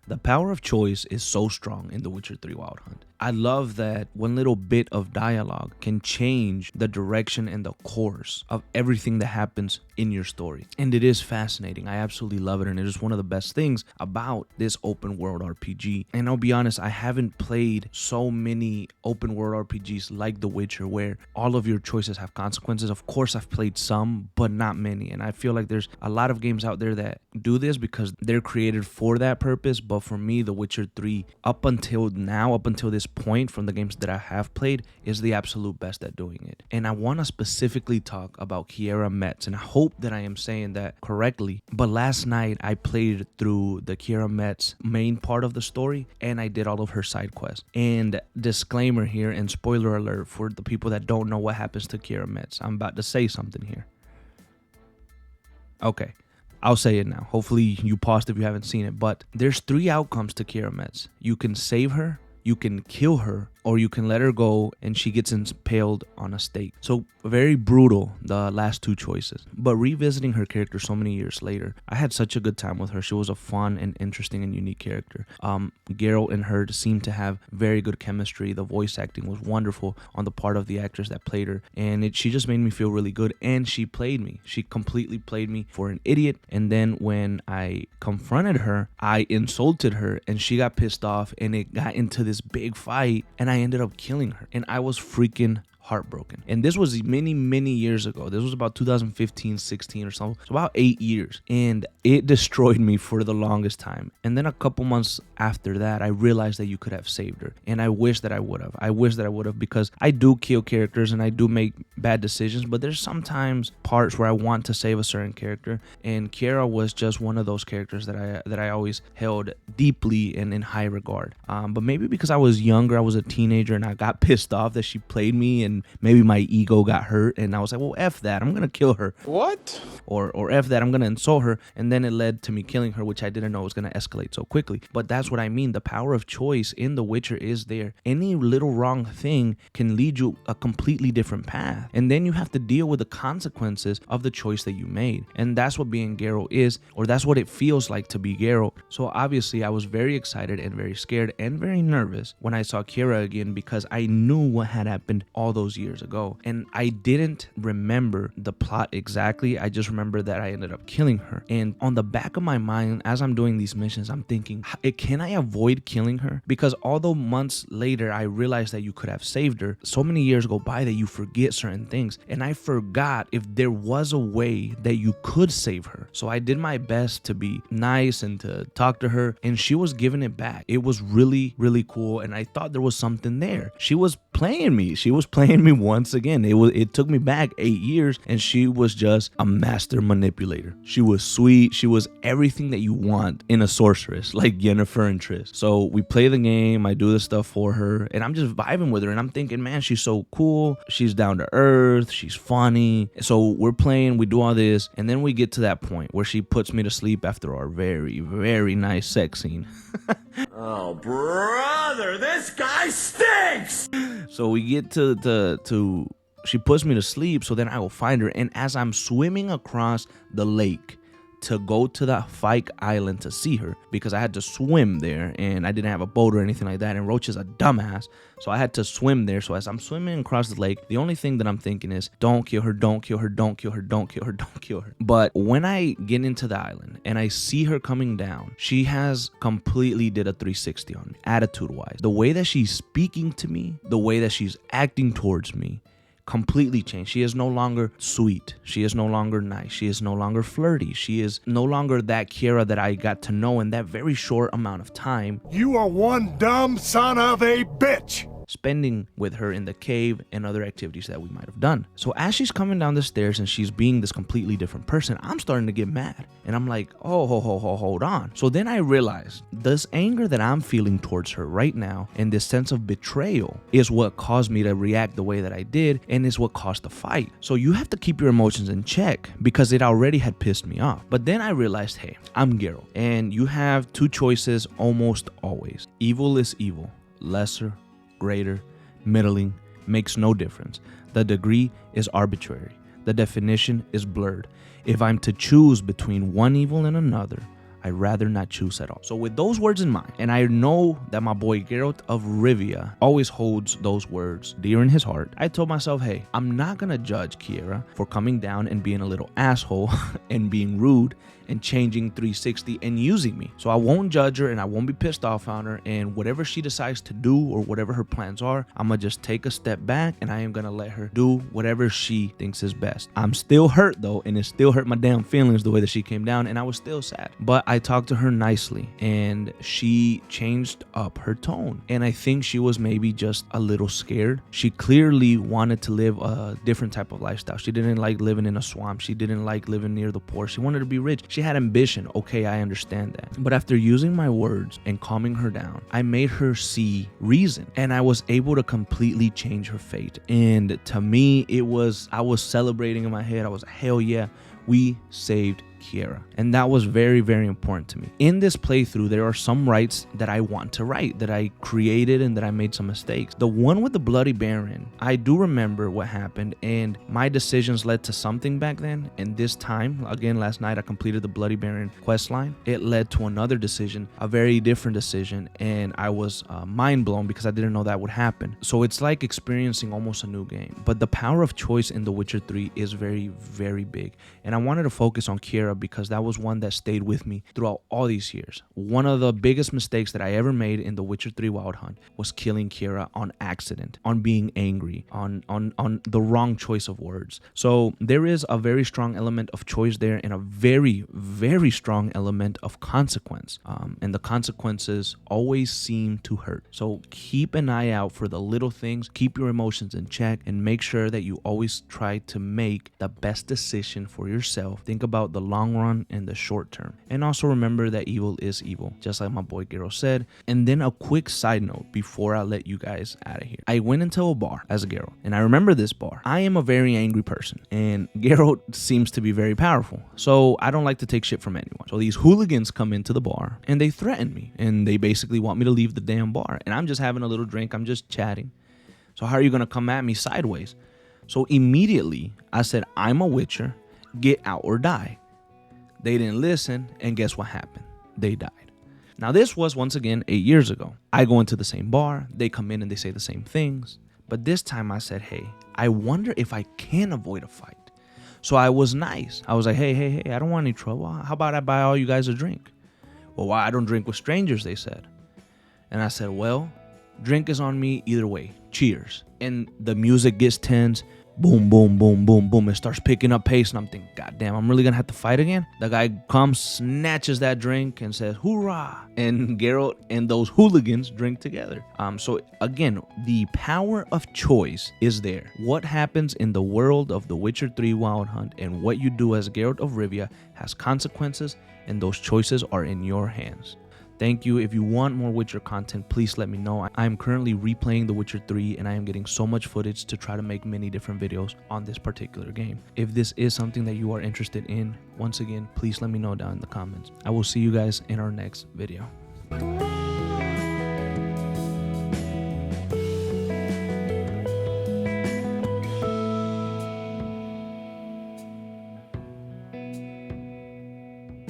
The power of choice is so strong in The Witcher 3 Wild Hunt. I love that one little bit of dialogue can change the direction and the course of everything that happens in your story. And it is fascinating. I absolutely love it. And it is one of the best things about this open world RPG. And I'll be honest, I haven't played so many open world RPGs like The Witcher where all of your choices have consequences. Of course, I've played some, but not many. And I feel like there's a lot of games out there that do this because they're created for that purpose. But for me, The Witcher 3, up until now, up until this point from the games that I have played, is the absolute best at doing it. And I want to specifically talk about Kiera Metz, and I hope that I am saying that correctly. But last night I played through the Kiera Metz main part of the story, and I did all of her side quests. And disclaimer here and spoiler alert for the people that don't know what happens to Kiera Metz. I'm about to say something here. Okay, I'll say it now. Hopefully you paused if you haven't seen it. But there's 3 outcomes to Kiera Metz. You can save her, you can kill her, or you can let her go and she gets impaled on a stake. So very brutal, the last 2 choices. But revisiting her character so many years later, I had such a good time with her. She was a fun and interesting and unique character. Geralt and her seemed to have very good chemistry. The voice acting was wonderful on the part of the actress that played her. And she just made me feel really good. And she played me. She completely played me for an idiot. And then when I confronted her, I insulted her and she got pissed off and it got into this big fight. And I ended up killing her, and I was freaking heartbroken. And this was many years ago. This was about 2015, 16 or something. It's about 8 years, and it destroyed me for the longest time. And then a couple months after that, I realized that you could have saved her, and I wish that I would have, because I do kill characters and I do make bad decisions, but there's sometimes parts where I want to save a certain character, and Kiera was just one of those characters that I always held deeply and in high regard. But maybe because I was younger, I was a teenager, and I got pissed off that she played me, and maybe my ego got hurt, and I was like, well, F that, I'm gonna kill her. What? Or F that, I'm gonna insult her. And then it led to me killing her, which I didn't know was gonna escalate so quickly. But that's what I mean. The power of choice in The Witcher is there. Any little wrong thing can lead you a completely different path, and then you have to deal with the consequences of the choice that you made. And that's what being Geralt is, or that's what it feels like to be Geralt. So obviously I was very excited and very scared and very nervous when I saw Kiera again, because I knew what had happened all those years ago, and I didn't remember the plot exactly. I just remember that I ended up killing her. And on the back of my mind, as I'm doing these missions, I'm thinking, can I avoid killing her? Because although months later I realized that you could have saved her, so many years go by that you forget certain things, and I forgot if there was a way that you could save her. So I did my best to be nice and to talk to her, and she was giving it back. It was really cool, and I thought there was something there. She was playing me. She was playing me once again. It took me back 8 years, and she was just a master manipulator. She was sweet. She was everything that you want in a sorceress, like Yennefer and Triss. So we play the game. I do the stuff for her, and I'm just vibing with her, and I'm thinking, man, she's so cool. She's down to earth. She's funny. So we're playing. We do all this, and then we get to that point where she puts me to sleep after our very nice sex scene. Oh, brother, this guy stinks! So we get to she puts me to sleep, so then I will find her, and as I'm swimming across the lake to go to the Fike Island to see her, because I had to swim there and I didn't have a boat or anything like that, and Roach is a dumbass, so I had to swim there. So as I'm swimming across the lake, the only thing that I'm thinking is, don't kill her, don't kill her, don't kill her, don't kill her, don't kill her. But when I get into the island and I see her coming down, she has completely did a 360 on me, attitude wise. The way that she's speaking to me, the way that she's acting towards me, completely changed. She is no longer sweet. She is no longer nice. She is no longer flirty. She is no longer that Kiera that I got to know in that very short amount of time. You are one dumb son of a bitch! Spending with her in the cave and other activities that we might have done. So as she's coming down the stairs and she's being this completely different person, I'm starting to get mad. And I'm like, oh, hold on. So then I realized this anger that I'm feeling towards her right now and this sense of betrayal is what caused me to react the way that I did, and is what caused the fight. So you have to keep your emotions in check, because it already had pissed me off. But then I realized, hey, I'm Geralt, and you have 2 choices almost always. Evil is evil. Lesser, greater, middling, makes no difference. The degree is arbitrary. The definition is blurred. If I'm to choose between one evil and another, I'd rather not choose at all. So with those words in mind, and I know that my boy Geralt of Rivia always holds those words dear in his heart, I told myself, hey, I'm not gonna judge Kiera for coming down and being a little asshole and being rude and changing 360 and using me. So I won't judge her and I won't be pissed off on her, and whatever she decides to do or whatever her plans are, I'm gonna just take a step back and I am gonna let her do whatever she thinks is best. I'm still hurt though, and it still hurt my damn feelings the way that she came down, and I was still sad. But I talked to her nicely and she changed up her tone, and I think she was maybe just a little scared. She clearly wanted to live a different type of lifestyle. She didn't like living in a swamp. She didn't like living near the poor. She wanted to be rich. She had ambition. Okay, I understand that. But after using my words and calming her down, I made her see reason, and I was able to completely change her fate. And to me, I was celebrating in my head. I was, hell yeah, we saved Kiera. And that was very, very important to me. In this playthrough, there are some rights that I want to right, that I created and that I made some mistakes. The one with the Bloody Baron, I do remember what happened, and my decisions led to something back then. And this time, again, last night, I completed the Bloody Baron quest line. It led to another decision, a very different decision, and I was mind blown because I didn't know that would happen. So it's like experiencing almost a new game. But the power of choice in The Witcher 3 is very, very big. And I wanted to focus on Kiera because that was one that stayed with me throughout all these years. One of the biggest mistakes that I ever made in The Witcher 3 Wild Hunt was killing Kiera on accident, on being angry, on the wrong choice of words. So there is a very strong element of choice there and a very, very strong element of consequence. And the consequences always seem to hurt. So keep an eye out for the little things, keep your emotions in check, and make sure that you always try to make the best decision for yourself. Think about the long run and the short term. And also remember that evil is evil, just like my boy Geralt said. And then a quick side note before I let you guys out of here. I went into a bar as a Geralt, and I remember this bar. I am a very angry person, and Geralt seems to be very powerful. So I don't like to take shit from anyone. So these hooligans come into the bar and they threaten me, and they basically want me to leave the damn bar. And I'm just having a little drink, I'm just chatting. So how are you gonna come at me sideways? So immediately I said, I'm a Witcher, get out or die. They didn't listen, and guess what happened? They died. Now this was, once again, 8 years ago. I go into the same bar, they come in and they say the same things. But this time I said, hey, I wonder if I can avoid a fight. So I was nice. I was like, hey, I don't want any trouble. How about I buy all you guys a drink? Well, why? I don't drink with strangers, they said. And I said, well, drink is on me either way. Cheers. And the music gets tense. Boom, boom, boom, boom, boom. It starts picking up pace, and I'm thinking, God damn, I'm really gonna have to fight again? The guy comes, snatches that drink, and says, hoorah! And Geralt and those hooligans drink together. So again, the power of choice is there. What happens in the world of The Witcher 3 Wild Hunt and what you do as Geralt of Rivia has consequences, and those choices are in your hands. Thank you. If you want more Witcher content, please let me know. I am currently replaying The Witcher 3 and I am getting so much footage to try to make many different videos on this particular game. If this is something that you are interested in, once again, please let me know down in the comments. I will see you guys in our next video.